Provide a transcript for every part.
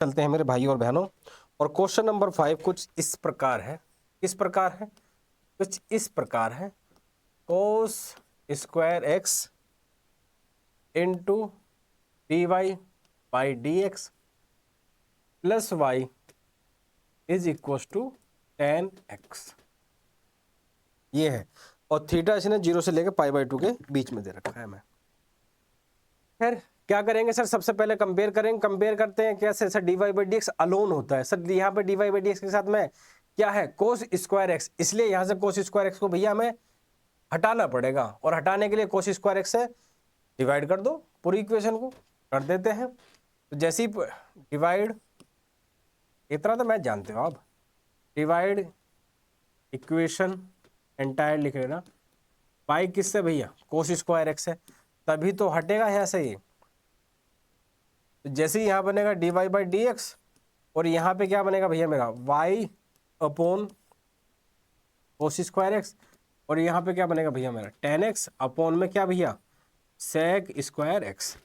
चलते हैं मेरे भाई और बहनों। और क्वेश्चन नंबर 5 कुछ इस प्रकार है। किस प्रकार है? कुछ इस प्रकार है। Cos square x into d y by d x plus y is equal to 10x। ये है। और थीटा इसने 0 से लेकर π/2 के बीच में दे रखा है। मैं फिर क्या करेंगे सर? सबसे पहले कंपेयर करेंगे। कंपेयर करते हैं कैसे sir? D y by d x alone होता है सर। यहाँ पे d y by d x के साथ में क्या है? Cos square x. इसलिए यहाँ से कोस स्क्वायर एक्स को भैया हमें हटाना पड़ेगा, और हटाने के लिए कोस स्क्वायर एक्स से डिवाइड कर दो। पूरी इक्वेशन को कर देते हैं। तो जैसे ही डिवाइड, इतना तो मैं जानते हो आप, डिवाइड इक्वेशन एंटायर लिख लेना। पाई किससे भैया? कोस स्क्वायर एक्स है, तभी तो हटेगा यहाँ से ये। तो जैसे ही यहाँ बनेगा d y by d x, और यहाँ पे क्या बनेगा भैया मेरा? Y upon cos square x, और यहाँ पे क्या बनेगा भैया मेरा? 10x अपॉन में क्या भैया? Sec square x.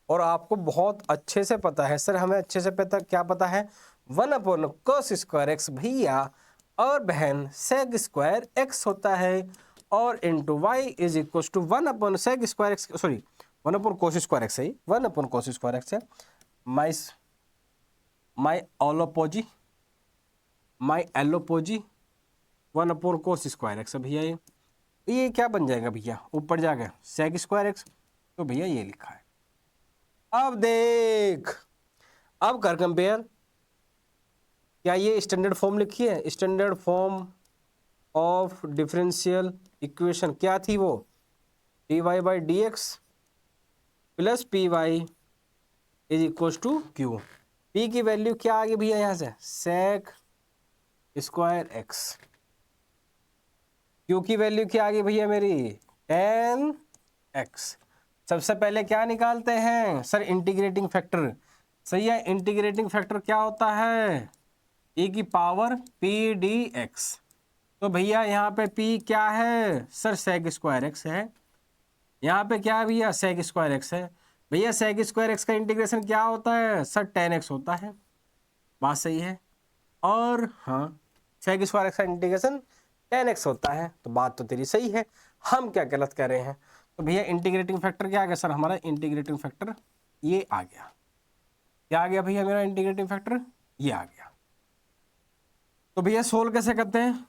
और आपको बहुत अच्छे से पता है सर, हमें अच्छे से पता क्या पता है? 1 अपॉन कोस स्क्वायर एक्स भैया और बहन सेक स्क्वायर एक्स होता है, और into y is equal to 1 upon sec square x, sorry 1 upon cos square x है, 1 अपॉन कोस स्क्वायर एक्स है माई एलोपोजी 1 अपॉन कोस स्क्वायर एक्स भैया। ये क्या बन जाएगा भैया? ऊपर जाकर सेक स्क्वायर एक्स। तो भैया ये लिखा है। अब देख, अब कर कंपेयर। क्या ये स्टैंडर्ड फॉर्म लिखी है? Standard form of differential equation क्या थी वो? D y by d x plus p y is equal to q. P की वैल्यू क्या आ गई भैया यहाँ से? Sec square x. क्यू की वैल्यू क्या आ गई भैया मेरी? 10x। सबसे पहले क्या निकालते हैं सर? Integrating factor. सही है। इंटीग्रेटिंग फैक्टर क्या होता है? e की पावर पी डी एक्स। तो भैया यहाँ पे p क्या है सर? सेक स्क्वायर एक्स है। यहाँ पे क्या है भैया? सेक स्क्वायर एक्स है। भैया सेक स्क्वायर एक्स का इंटीग्रेशन क्या होता है सर? 10x होता है। बात सही है। और हाँ, सेक स्क्वायर एक्स का इंटीग्रेशन 10x होता है। तो बात तो तेरी सही है, हम क्या गलत कह रहे हैं? तो भैया इंटीग्रेटिंग फैक्टर क्या आ गया सर? हमारा इंटीग्रेटिंग फैक्टर ये आ गया। क्या आ गया भैया मेरा इंटीग्रेटिंग फैक्टर? ये आ गया। तो भैया सोल्व कैसे करते हैं?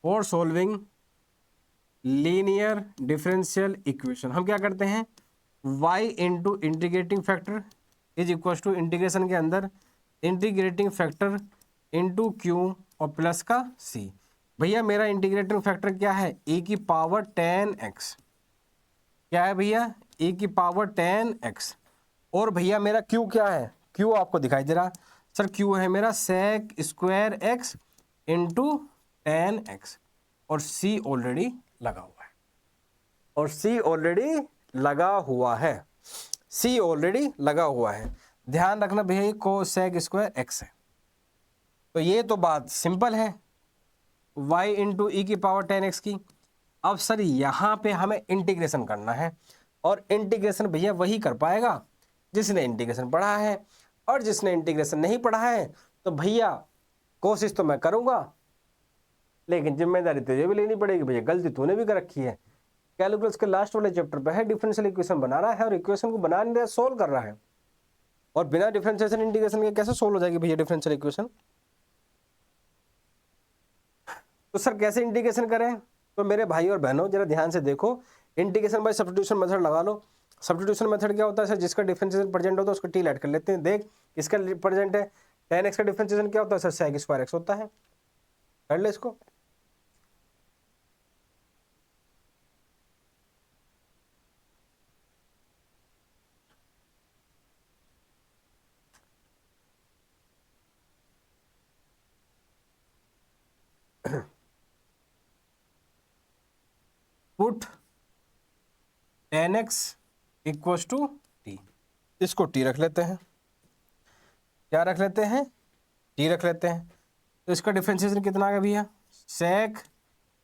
For solving linear differential equation हम क्या करते हैं? y into integrating factor is equal to integration के अंदर इंटीग्रेटिंग फैक्टर इंटू क्यू और प्लस का c। भैया मेरा इंटीग्रेटिंग फैक्टर क्या है? e की पावर 10x। क्या है भैया? e की पावर 10x। और भैया मेरा q क्या है? q आपको दिखाई दे रहा सर? q है मेरा सेक स्क्वायर एक्स इंटू 10x, और c ऑलरेडी लगा हुआ है। और c ऑलरेडी लगा हुआ है। c ऑलरेडी लगा हुआ है। ध्यान रखना भैया, को सेक स्क्वायर एक्स है। तो ये तो बात सिंपल है, y इंटू ई की पावर 10x की। अब सर यहाँ पे हमें इंटीग्रेशन करना है, और इंटीग्रेशन भैया वही कर पाएगा जिसने इंटीग्रेशन पढ़ा है, और जिसने इंटीग्रेशन नहीं पढ़ा है तो भैया कोशिश तो मैं करूँगा, लेकिन जिम्मेदारी तुझे भी लेनी पड़ेगी भैया। गलती तूने भी कर रखी है। कैलकुलस के लास्ट वाले चैप्टर पे है, डिफरेंशियल इक्वेशन बना रहा है, और इक्वेशन को बना नहीं रहा, सोल्व कर रहा है। और बिना डिफरेंशिएशन इंटीग्रेशन के कैसे सोल्व हो जाएगी भैया डिफरेंशियल इक्वेशन? तो सर कैसे इंटीग्रेशन करें? तो मेरे भाई और बहनों जरा ध्यान से देखो। इंटीग्रेशन बाय सब्स्टिट्यूशन मेथड लगा लो। सब्स्टिट्यूशन मेथड क्या होता है सर? जिसका डिफरेंशिएशन प्रेजेंट होता है उसको टी ऐड कर लेते हैं। देख, इसका प्रेजेंट है 10x का डिफरेंशिएशन क्या होता है सर? सेक स्क्वायर एक्स होता है। कर ले इसको। Put 10x equals to t. इसको टी रख लेते हैं। क्या रख लेते हैं? टी रख लेते हैं। तो इसका डिफरेंशिएशन कितना आ गया भैया? Sec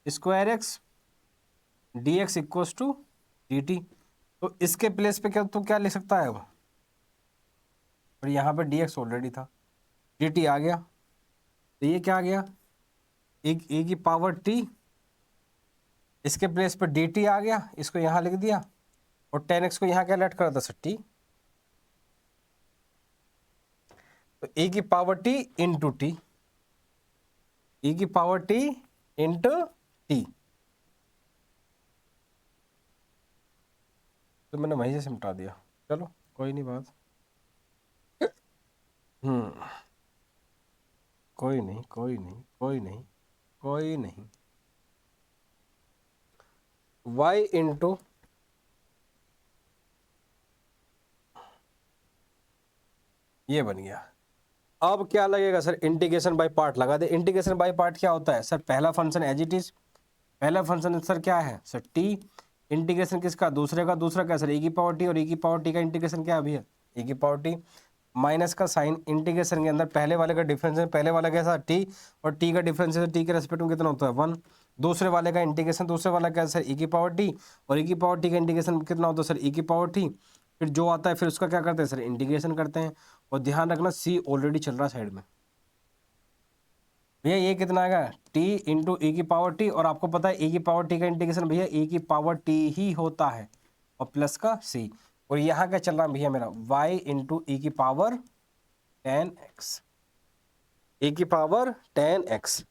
square x d x equals to d t. तो इसके प्लेस पे क्या तू क्या लिख सकता है अब, और यहाँ पे dx ऑलरेडी था, dt आ गया, तो ये क्या आ गया, e की पावर t, इसके प्लेस पे dt आ गया, इसको यहाँ लिख दिया, और 10x को यहाँ क्या लेट कर था सर, t, तो e की power t into T, e की पावर t इंटू टी, तो मैंने वहीं से सिमटा दिया, चलो कोई नहीं बात, कोई नहीं कोई नहीं कोई नहीं कोई नहीं, y इंटू ये बन गया। अब क्या लगेगा सर, इंटीग्रेशन बाय पार्ट लगा दे। इंटीग्रेशन बाय पार्ट क्या होता है सर, पहला फंक्शन एज इट इज, पहला फंक्शन सर क्या है सर, टी, इंटीग्रेशन किसका, दूसरे का, दूसरा क्या सर, e की पावर टी, और e की पावर टी का इंटीग्रेशन क्या अभी है, e की पावर टी, माइनस का साइन, इंटीग्रेशन के अंदर पहले वाले का डिफरेंस है, पहले वाला कैसा टी, और टी का डिफरेंस है, टी के रेस्पेक्ट में कितना होता है 1, दूसरे वाले का इंटीग्रेशन, दूसरे वाला क्या है सर, e की पावर टी, और e की पावर टी का इंटीग्रेशन कितना होता है सर, e की पावर टी, फिर जो आता है फिर उसका क्या करते हैं सर, इंटीग्रेशन करते हैं। और ध्यान रखना c ऑलरेडी चल रहा है साइड में, भैया ये कितना आएगा, t इंटू ई की पावर टी, और आपको पता है e की पावर टी का इंटीग्रेशन भैया e की पावर t ही होता है, और प्लस का c, और यहाँ क्या चल रहा है भैया मेरा y इंटू ई की पावर 10x, e की पावर 10x,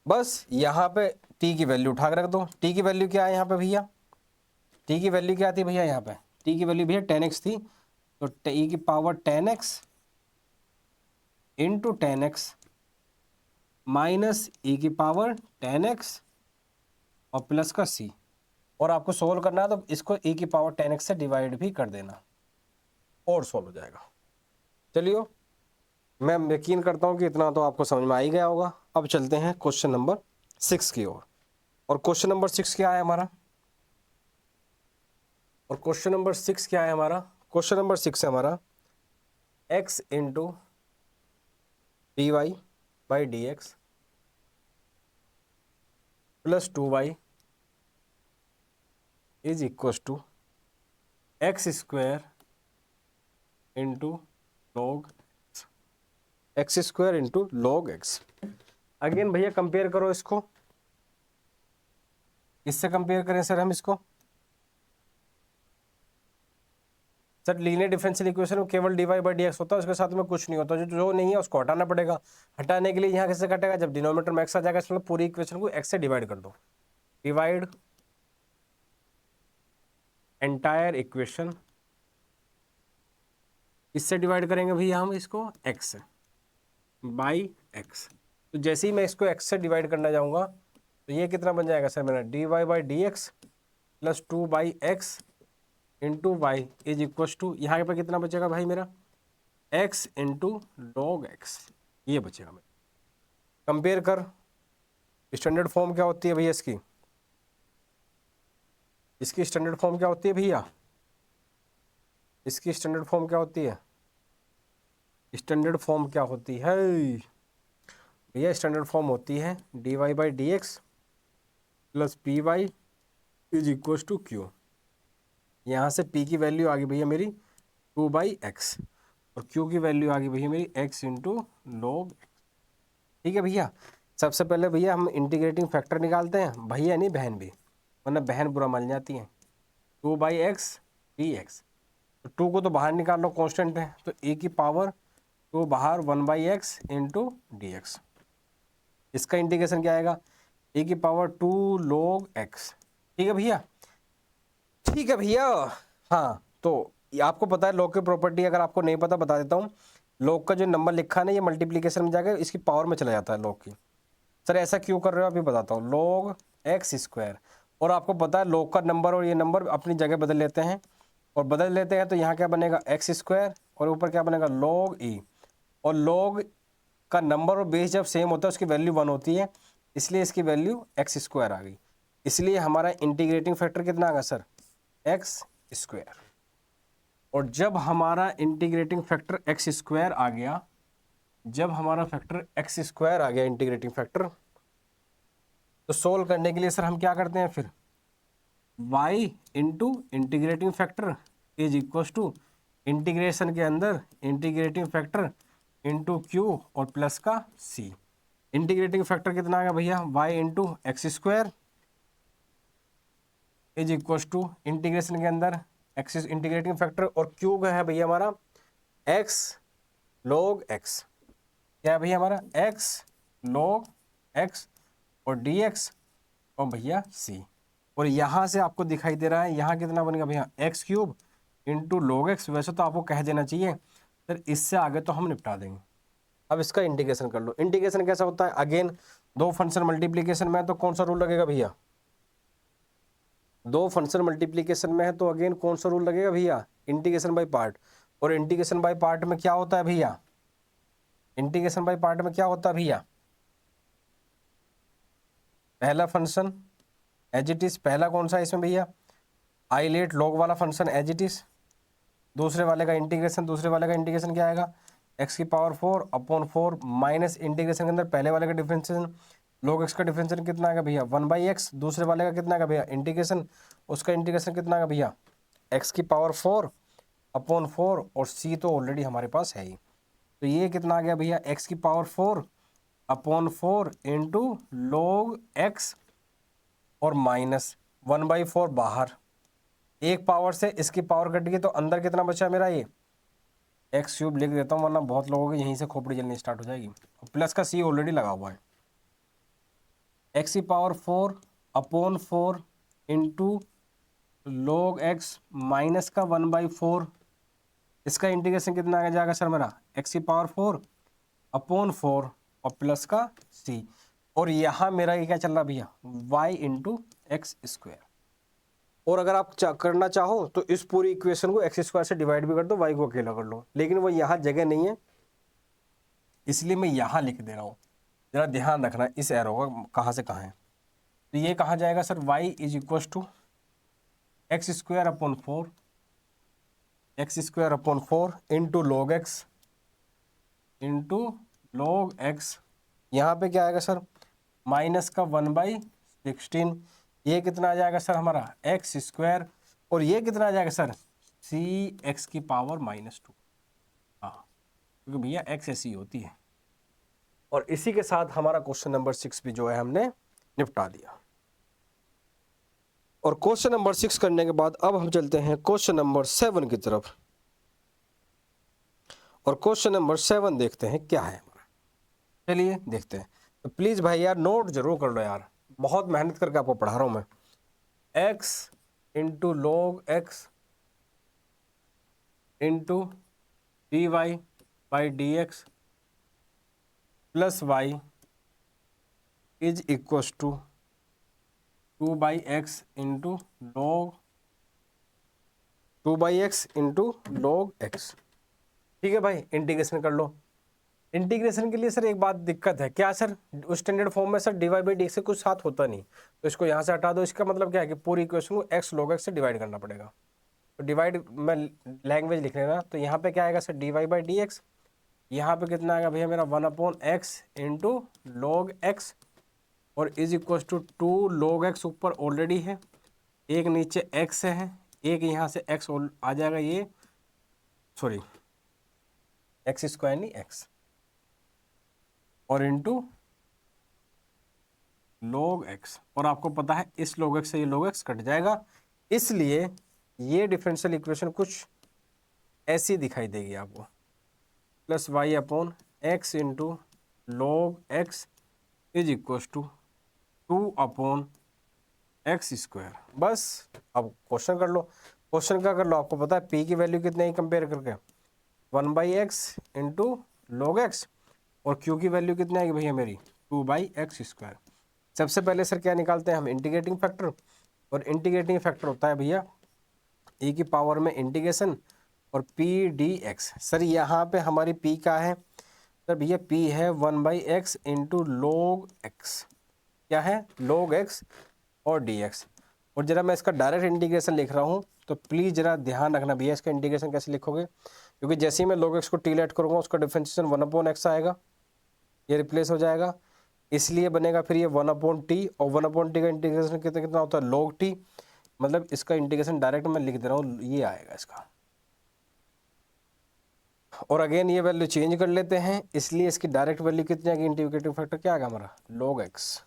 बस यहाँ पे t की वैल्यू उठा के रख दो। t की वैल्यू क्या है यहाँ पे भैया, t की वैल्यू क्या थी भैया यहाँ पे, t की वैल्यू भैया 10x थी, तो e की power 10x into 10x minus e की पावर 10x और प्लस का c, और आपको सोल्व करना है तो इसको e की पावर 10x से डिवाइड भी कर देना और सोल्व हो जाएगा। चलिए मैं यकीन करता हूँ कि इतना तो आपको समझ में आ ही गया होगा। अब चलते हैं क्वेश्चन नंबर 6 की ओर, और क्वेश्चन नंबर 6 क्या है हमारा, और क्वेश्चन नंबर 6 क्या है हमारा, क्वेश्चन नंबर 6 है हमारा x into d y by d x plus 2y is equal to x square into log x square into log x. Again भैया कंपेयर करो इसको, इससे कंपेयर करें सर हम इसको, सर लीनियर डिफरेंशियल इक्वेशन में केवल d y by d x होता है, उसके साथ में कुछ नहीं होता, जो नहीं है उसको हटाना पड़ेगा। हटाने के लिए यहाँ कैसे कटेगा, जब डिनोमिनेटर में एक्स आ जाएगा, इसमें पूरी इक्वेशन को एक्स से डिवाइड कर दो, डिवाइड एंटायर इक्वेशन, इससे डिवाइड करेंगे भैया हम इसको एक्स बाई एक्स, तो जैसे ही मैं इसको एक्स से डिवाइड करना जाऊँगा तो ये कितना बन जाएगा सर मेरा, d y by d x plus 2/x into y is equal to, यहाँ पे कितना बचेगा भाई मेरा, x इंटू लॉग एक्स, ये बचेगा मेरा। कंपेयर कर, स्टैंडर्ड फॉर्म क्या होती है भैया इसकी, इसकी स्टैंडर्ड फॉर्म क्या होती है भैया, इसकी स्टैंडर्ड फॉर्म क्या होती है, स्टैंडर्ड फॉर्म क्या होती है भैया, स्टैंडर्ड फॉर्म होती है d y by d x plus p y is equal to q. यहाँ से p की वैल्यू आ गई भैया मेरी 2/x, और q की वैल्यू आ गई भैया मेरी x इंटू लॉग। ठीक है भैया, सबसे पहले भैया हम इंटीग्रेटिंग फैक्टर निकालते हैं, भैया नहीं बहन भी, वरना बहन बुरा मान जाती है। 2/x dx, तो 2 को तो बाहर निकाल लो, कांस्टेंट है, तो e की पावर 2 बाहर 1/x इंटू डी एक्स, इसका इंटीग्रेशन क्या आएगा, e की पावर 2 log x। ठीक है भैया, ठीक है भैया। हाँ, तो ये आपको पता है लॉग की प्रॉपर्टी, अगर आपको नहीं पता बता देता हूँ, लॉग का जो नंबर लिखा है ना, ये मल्टीप्लिकेशन में जाकर इसकी पावर में चला जाता है लॉग की। सर ऐसा क्यों कर रहे हो, अभी बताता हूँ, लॉग एक्स स्क्वायर, और आपको पता है लॉग का नंबर और ये नंबर अपनी जगह बदल लेते हैं, और बदल लेते हैं तो यहाँ क्या बनेगा एक्स स्क्वायर, और ऊपर क्या बनेगा लॉग ई, और लॉग का नंबर और बेस जब सेम होता है उसकी वैल्यू 1 होती है, इसलिए इसकी वैल्यू एक्स स्क्वायर आ गई, इसलिए हमारा इंटीग्रेटिंग फैक्टर कितना आ गया सर, एक्स स्क्वायर। और जब हमारा इंटीग्रेटिंग फैक्टर एक्स स्क्वायर आ गया, जब हमारा फैक्टर एक्स स्क्वायर आ गया इंटीग्रेटिंग फैक्टर, तो सोल्व करने के लिए सर हम क्या करते हैं, फिर y into integrating factor is equal to integration के अंदर इंटीग्रेटिंग फैक्टर इंटू क्यू और प्लस का c। इंटीग्रेटिंग फैक्टर कितना आ गया भैया y into x square is equal to integration के अंदर एक्स इंटीग्रेटिंग फैक्टर और क्यू का है भैया हमारा x log x। क्या है भैया हमारा x log x और dx और भैया c। और यहाँ से आपको दिखाई दे रहा है यहाँ कितना बनेगा भैया x cube into log x. वैसे तो आपको कह देना चाहिए सर इससे आगे तो हम निपटा देंगे। अब इसका इंटीग्रेशन कर लो। इंटीग्रेशन कैसा होता है, अगेन दो फंक्शन मल्टीप्लीकेशन में है तो कौन सा रूल लगेगा भैया, दो फंक्शन मल्टीप्लीकेशन में है तो अगेन कौन सा रूल लगेगा भैया, इंटीग्रेशन बाय पार्ट। और इंटीग्रेशन बाय पार्ट में क्या होता है भैया, इंटीग्रेशन बाय पार्ट में क्या होता है भैया, पहला फंक्शन एज इट इज, पहला कौन सा है इसमें भैया आई लेट लॉग वाला फंक्शन एज इट इज, दूसरे वाले का इंटीग्रेशन, दूसरे वाले का इंटीग्रेशन क्या आएगा एक्स की पावर 4 अपॉन 4 माइनस इंटीग्रेशन के अंदर पहले वाले का डिफरेंशिएशन log x का डिफरेंशिएशन कितना आएगा भैया 1/x, दूसरे वाले का कितना आएगा भैया इंटीग्रेशन, उसका इंटीग्रेशन कितना आएगा भैया x की पावर 4 अपॉन 4 और c तो ऑलरेडी हमारे पास है ही। तो ये कितना आ गया भैया x की power 4 upon 4 into log x और माइनस 1/4 बाहर, एक पावर से इसकी पावर कट गई तो अंदर कितना बचा मेरा ये एक्स क्यूब लिख देता हूँ वरना बहुत लोगों की यहीं से खोपड़ी जलनी स्टार्ट हो जाएगी। प्लस का सी ऑलरेडी लगा हुआ है, एक्स की power 4 upon 4 into log x minus का 1/4, इसका इंटीग्रेशन कितना आ जाएगा सर मेरा एक्स की पावर 4 अपॉन 4 और प्लस का सी। और यहाँ मेरा ये क्या चल रहा भैया y इंटू एक्स स्क्वायर। और अगर आप करना चाहो तो इस पूरी इक्वेशन को एक्स स्क्वायर से डिवाइड भी कर दो, y को अकेला कर लो, लेकिन वो यहाँ जगह नहीं है इसलिए मैं यहाँ लिख दे रहा हूँ। जरा ध्यान रखना इस एरो का कहाँ से कहाँ है। तो ये कहाँ जाएगा sir y is equal to x square upon 4, x square upon 4 into log x into log x, यहाँ पे क्या आएगा सर माइनस का 1/16, ये कितना आ जाएगा सर हमारा एक्स स्क्वायर और ये कितना आ जाएगा सर सी एक्स की पावर -2। हाँ क्योंकि भैया एक्स ऐसी होती है। और इसी के साथ हमारा क्वेश्चन नंबर 6 भी जो है हमने निपटा दिया। और क्वेश्चन नंबर 6 करने के बाद अब हम चलते हैं क्वेश्चन नंबर 7 की तरफ। और क्वेश्चन नंबर 7 देखते हैं क्या है हमारा, चलिए देखते हैं। तो प्लीज भाई यार नोट जरूर कर लो यार, बहुत मेहनत करके आपको पढ़ा रहा हूं मैं। x into log x into d y by d x plus y is equal to 2/x into log 2/x into log x. ठीक है भाई इंटीग्रेशन कर लो। इंटीग्रेशन के लिए सर एक बात दिक्कत है क्या सर, उस स्टैंडर्ड फॉर्म में sir D by d x से कुछ साथ होता नहीं, तो इसको यहाँ से हटा दो। इसका मतलब क्या है कि पूरी इक्वेशन को एक्स लॉग एक्स से डिवाइड करना पड़ेगा। तो डिवाइड में लैंग्वेज लिख लेना, तो यहाँ पे क्या आएगा sir d y by d x, यहाँ पे कितना आएगा भैया मेरा 1/x इंटू लॉग एक्स और is equal to 2 log x ऊपर ऑलरेडी है, एक नीचे एक्स है, एक यहाँ से एक्स आ जाएगा, ये सॉरी एक्स स्क्वायर नहीं एक्स, और इंटू log x। और आपको पता है इस log x से ये log x कट जाएगा, इसलिए ये डिफरेंशियल इक्वेशन कुछ ऐसी दिखाई देगी आपको, plus y upon x into log x is equal to 2 upon x square. बस अब क्वेश्चन कर लो। क्वेश्चन क्या कर लो, आपको पता है p की वैल्यू कितनी है कंपेयर करके 1/x इंटू लॉग एक्स और q की वैल्यू कितनी आएगी भैया मेरी 2/x स्क्वायर। सबसे पहले सर क्या निकालते हैं हम इंटीग्रेटिंग फैक्टर, और इंटीग्रेटिंग फैक्टर होता है भैया e की पावर में इंटीग्रेशन और p dx। सर यहाँ पे हमारी p क्या है सर भैया p है 1/x इंटू लॉग एक्स, क्या है log x और dx। और जरा मैं इसका डायरेक्ट इंटीग्रेशन लिख रहा हूँ तो प्लीज़ जरा ध्यान रखना भैया इसका इंटीग्रेशन कैसे लिखोगे, क्योंकि जैसे ही मैं log x को t लेट करूँगा उसका डिफरेंशिएशन 1/x आएगा, ये रिप्लेस हो जाएगा, इसलिए बनेगा फिर ये 1/t और 1/t का इंटीग्रेशन कितना कितना होता है log t, मतलब इसका इंटीग्रेशन डायरेक्ट मैं लिख दे रहा हूँ, ये आएगा इसका। और अगेन ये वैल्यू चेंज कर लेते हैं, इसलिए इसकी डायरेक्ट वैल्यू कितनी आ गई, इंटीग्रेटिंग फैक्टर क्या आ गया हमारा, log x।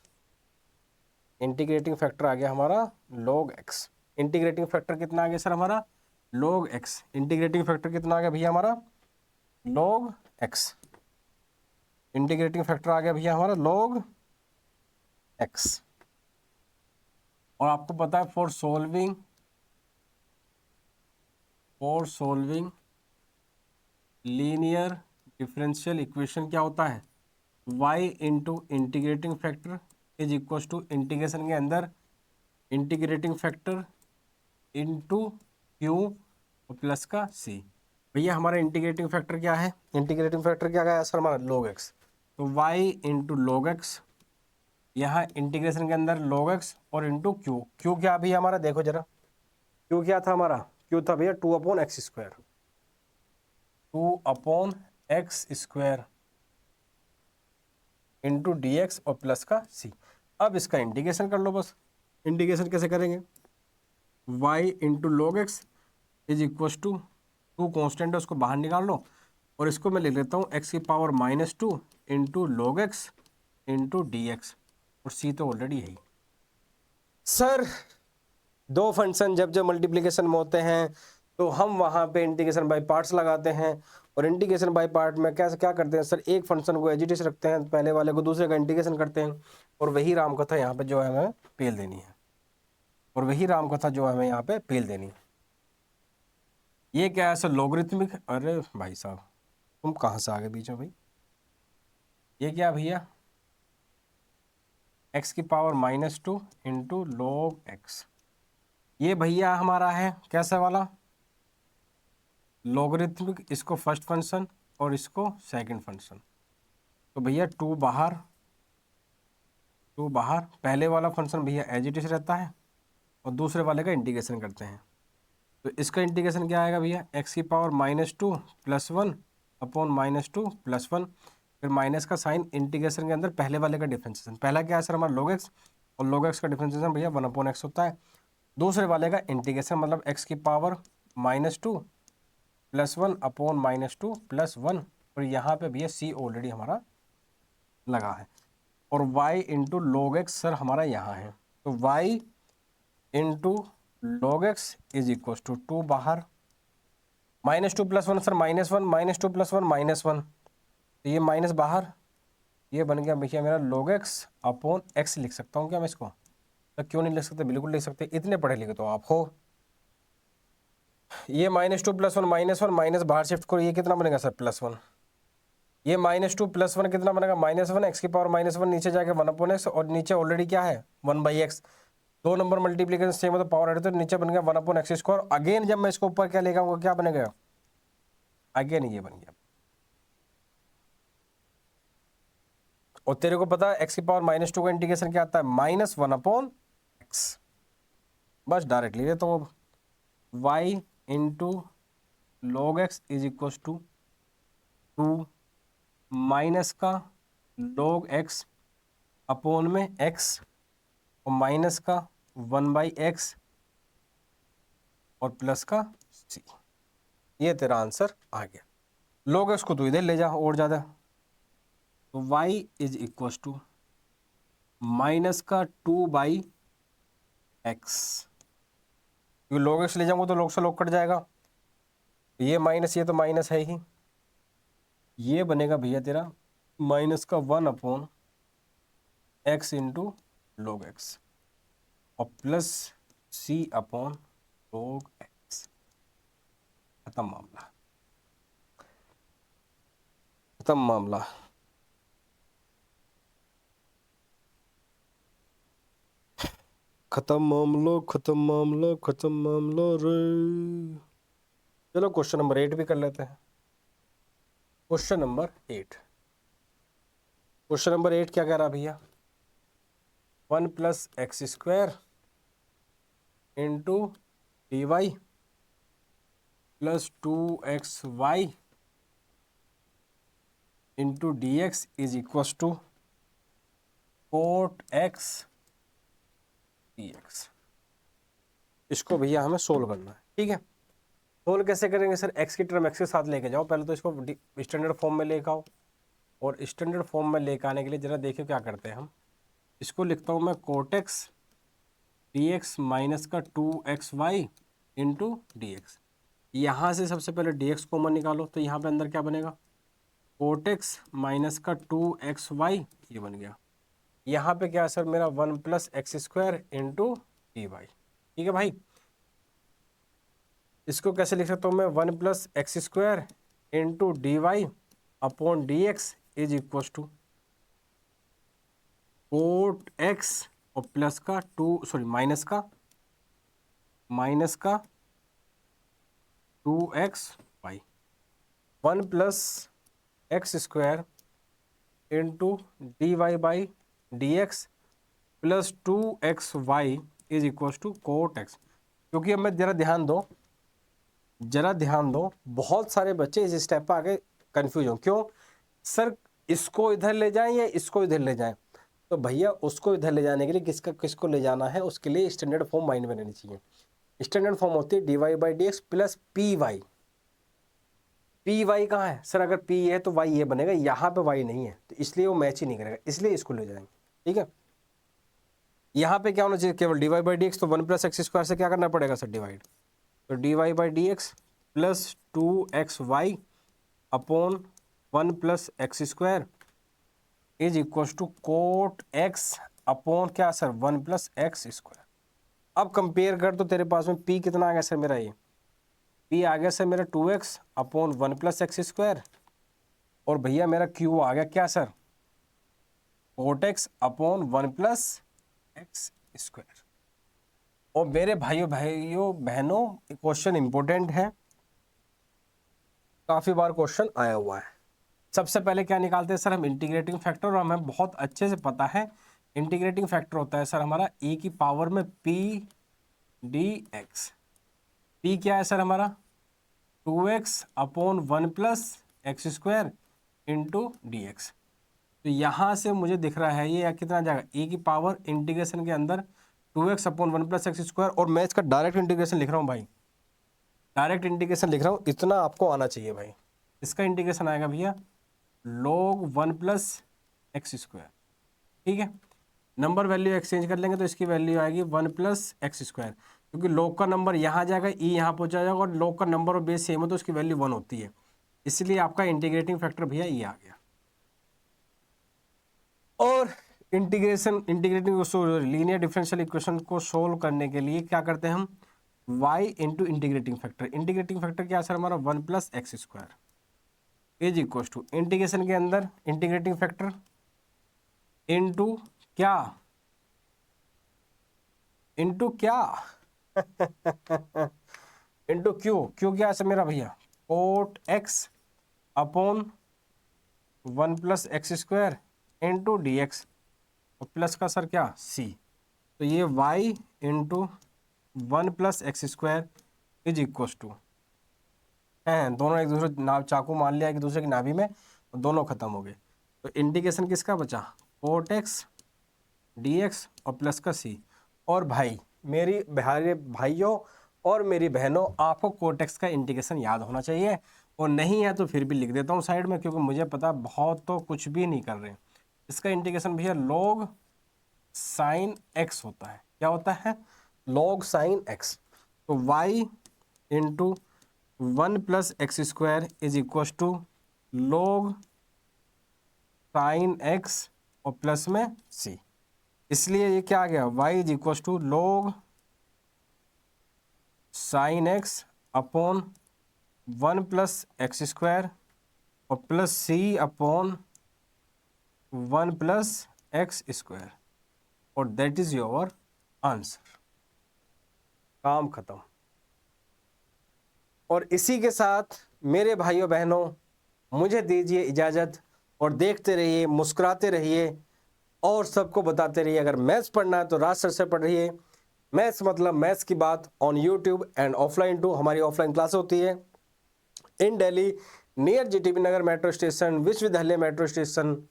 इंटीग्रेटिंग फैक्टर आ गया हमारा log x। इंटीग्रेटिंग फैक्टर कितना आ गया सर हमारा, log x। इंटीग्रेटिंग फैक्टर कितना आ गया भैया हमारा, log x। इंटीग्रेटिंग फैक्टर आ गया भैया हमारा log x। और आपको पता है for solving linear differential equation क्या होता है, y into integrating factor is equal to integration के अंदर integrating factor into q plus का c। भैया हमारा इंटीग्रेटिंग फैक्टर क्या है, इंटीग्रेटिंग फैक्टर क्या है सर हमारा log x। तो y इंटू log x, यहाँ इंटीग्रेशन के अंदर log x और इंटू क्यू क्या भैया हमारा, देखो जरा क्यू क्या था हमारा, क्यू था भैया 2/x², 2/x² into d x और प्लस का c। अब इसका इंटीग्रेशन कर लो बस। इंटीग्रेशन कैसे करेंगे, y into log x is equal to, two constant है उसको बाहर निकाल लो, और इसको मैं लिख लेता हूँ x⁻² into log x into d x, और c तो ऑलरेडी है ही। सर दो फंक्शन जब जब मल्टीप्लिकेशन में होते हैं तो हम वहाँ पे इंटीग्रेशन बाय पार्ट्स लगाते हैं, और इंटीग्रेशन बाय पार्ट में कैसे क्या करते हैं सर, एक फंक्शन को एज इट इज रखते हैं, पहले वाले को दूसरे का इंटीग्रेशन करते हैं, और वही राम कथा यहाँ पे जो है हमें पेल देनी है, और वही राम कथा जो हमें यहाँ पे पेल देनी है। ये क्या है सर, लॉगरिथमिक। अरे भाई साहब तुम कहाँ से आ गए बीच में भाई, ये क्या भैया, x⁻² इंटू लॉग एक्स। ये भैया हमारा है कैसा वाला, लॉगरिथमिक, इसको फर्स्ट फंक्शन और इसको सेकंड फंक्शन। तो भैया टू बाहर, पहले वाला फंक्शन भैया एज इट इज रहता है, और दूसरे वाले का इंटीग्रेशन करते हैं। तो इसका इंटीग्रेशन क्या आएगा भैया, x⁻² + 1 अपॉन -2 + 1, फिर माइनस का साइन, इंटीग्रेशन के अंदर पहले वाले का डिफरेंशिएशन, पहला क्या है सर हमारा log x, और log x का डिफरेंशिएशन भैया 1/x होता है। दूसरे वाले का इंटीग्रेशन मतलब x⁻² + 1 अपॉन -2 + 1, और यहाँ पे भैया c ऑलरेडी हमारा लगा है, और y into log x sir हमारा यहाँ है। तो y into log x is equal to 2 बाहर, -2 + 1 सर -1, -2 + 1 -1, तो ये माइनस बाहर, ये बन गया भैया मेरा log x अपॉन x। लिख सकता हूँ क्या मैं इसको, तो क्यों नहीं लिख सकते, बिल्कुल लिख सकते, इतने पढ़े लिखे तो आप हो। ये -2 + 1 -1, माइनस बाहर शिफ्ट करो, ये कितना बनेगा सर +1, ये -2 + 1 कितना बनेगा -1, x⁻−1 नीचे जाके 1/x, और नीचे ऑलरेडी क्या है 1/x। दो नंबर मल्टीप्लिकेशन सेम है तो पावर ऐड, तो नीचे बन गया 1/x²। अगेन जब मैं इसको ऊपर क्या लेगा क्या बनेगा, अगेन ये बन गया। और तेरे को पता है x⁻−2 का इंटीग्रेशन क्या आता है, -1/x। बस डायरेक्ट ले लेता हूँ अब, y into log x is equal to 2 minus का log x अपॉन में x, और माइनस का 1/x और प्लस का c। ये तेरा आंसर आ गया। log x को तू इधर ले जा और ज़्यादा, तो y is equal to minus का 2/x, क्योंकि log x ले जाऊंगा तो log से log कट जाएगा, ये माइनस ये तो माइनस है ही, ये बनेगा भैया तेरा माइनस का 1/x इंटू लॉग एक्स, और plus c upon log x। खत्म मामला, खत्म मामला। खत्म मामला, खत्म मामला, खत्म मामला रे। चलो क्वेश्चन नंबर 8 भी कर लेते हैं। क्वेश्चन नंबर 8, क्वेश्चन नंबर 8 क्या कह रहा भैया, 1 + x² into dy plus 2xy into dx is equal to cot x dx। इसको भैया हमें सोल्व करना है, ठीक है। सोल्व कैसे करेंगे सर, एक्स की टर्म एक्स के साथ लेके जाओ, पहले तो इसको स्टैंडर्ड फॉर्म में लेके आओ, और स्टैंडर्ड फॉर्म में लेके आने के लिए जरा देखिए क्या करते हैं हम। इसको लिखता हूँ मैं कोटेक्स डी एक्स माइनस का 2xy इंटू डी एक्स। यहाँ से सबसे पहले डी एक्स कॉमन निकालो, तो यहाँ पे अंदर क्या बनेगा, कोटेक्स माइनस का 2xy, ये बन गया। यहाँ पे क्या है सर मेरा 1 plus x square into d y, ठीक है भाई। इसको कैसे लिख सकता हूँ मैं, 1 plus x square into d y upon d x is equal to cot x और प्लस का माइनस का 2xy, 1 plus x square into d y by d x plus 2xy is equal to cot x. क्योंकि अब मैं जरा ध्यान दो, बहुत सारे बच्चे इस स्टेप पर आके कंफ्यूज हो, क्यों सर इसको इधर ले जाएं या इसको इधर ले जाएं। तो भैया उसको इधर ले जाने के लिए किसको ले जाना है, उसके लिए स्टैंडर्ड फॉर्म माइंड में रहनी चाहिए। स्टैंडर्ड फॉर्म होती है d y by d x plus p y. P y कहाँ है सर, अगर पी है तो वाई ये बनेगा, यहाँ पे वाई नहीं है तो इसलिए वो मैच ही नहीं करेगा, इसलिए इसको ले जाएंगे, ठीक है। यहाँ पे क्या होना चाहिए, केवल d y by d x, तो 1 प्लस एक्स स्क्वायर से क्या करना पड़ेगा सर, डिवाइड, तो d y by d x plus 2xy upon 1 plus x square is equal to cot x upon क्या सर 1 प्लस एक्स स्क्वायर। अब compare कर तो तेरे पास में p कितना आ गया सर मेरा, ये p आ गया सर मेरा 2x upon 1 plus x square, और भैया मेरा q आ गया क्या sir, cot x upon 1 plus x square. और मेरे भाइयों बहनों क्वेश्चन इंपॉर्टेंट है, काफी बार क्वेश्चन आया हुआ है। सबसे पहले क्या निकालते हैं सर हम, इंटीग्रेटिंग फैक्टर, और हमें बहुत अच्छे से पता है इंटीग्रेटिंग फैक्टर होता है सर हमारा e की पावर में p dx। p क्या है सर हमारा 2x upon 1 plus x square into d x. तो यहाँ से मुझे दिख रहा है ये कितना जाएगा, e की पावर इंटीग्रेशन के अंदर 2x upon 1 plus x square, और मैं इसका डायरेक्ट इंटीग्रेशन लिख रहा हूँ भाई, डायरेक्ट इंटीग्रेशन लिख रहा हूँ, इतना आपको आना चाहिए भाई। इसका इंटीग्रेशन आएगा भैया log 1 प्लस एक्स स्क्वायर, ठीक है। नंबर वैल्यू एक्सचेंज कर लेंगे तो इसकी वैल्यू आएगी 1 प्लस एक्स स्क्वायर, क्योंकि log का नंबर यहाँ जाएगा, e यहाँ पहुँचा जाएगा, और log का नंबर और बेस सेम है तो उसकी वैल्यू 1 होती है, इसलिए आपका इंटीग्रेटिंग फैक्टर भैया ये आ गया। और इंटीग्रेटिंग लीनियर डिफरेंशियल इक्वेशन को सोल्व करने के लिए क्या करते हैं हम, y into integrating factor. Integrating factor क्या है सर हमारा 1 plus x square is equal to integration के अंदर इंटीग्रेटिंग फैक्टर इंटू क्या इंटू क्यू क्या है सर मेरा भैया, cot x upon 1 plus x square into d x, और प्लस का सर क्या c, तो ये y into 1 plus x square is equal to हैं, दोनों एक दूसरे नाव चाकू मान लिया एक दूसरे की नाभि में, और दोनों खत्म हो गए। तो इंटीग्रेशन किसका बचा, कोट एक्स डी एक्स और प्लस का c। और भाई मेरी भाइयों और मेरी बहनों, आपको कोट एक्स का इंटीग्रेशन याद होना चाहिए, और नहीं है तो फिर भी लिख देता हूँ साइड में, क्योंकि मुझे पता बहुत तो कुछ भी नहीं कर रहे हैं। इसका इंटीग्रेशन भैया log साइन x होता है, क्या होता है log साइन x, तो y into 1 plus x square is equal to log sine x और प्लस में c, इसलिए ये क्या आ गया y is equal to log sine x upon 1 plus x square और plus c upon 1 plus x square, और दैट इज योर आंसर। काम खत्म। और इसी के साथ मेरे भाइयों बहनों मुझे दीजिए इजाज़त, और देखते रहिए, मुस्कुराते रहिए, और सबको बताते रहिए अगर मैथ्स पढ़ना है तो राज सर से पढ़िए। मैथ्स मतलब मैथ्स की बात on YouTube and offline too, हमारी ऑफलाइन क्लास होती है in Delhi near GTB Nagar metro station, Vishwavidyalaya metro station.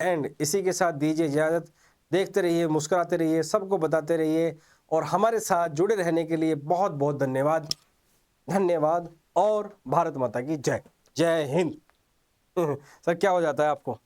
And इसी के साथ दीजिए इजाज़त, देखते रहिए, मुस्कुराते रहिए, सबको बताते रहिए, और हमारे साथ जुड़े रहने के लिए बहुत बहुत धन्यवाद। धन्यवाद और भारत माता की जय। जय हिंद। सर क्या हो जाता है आपको?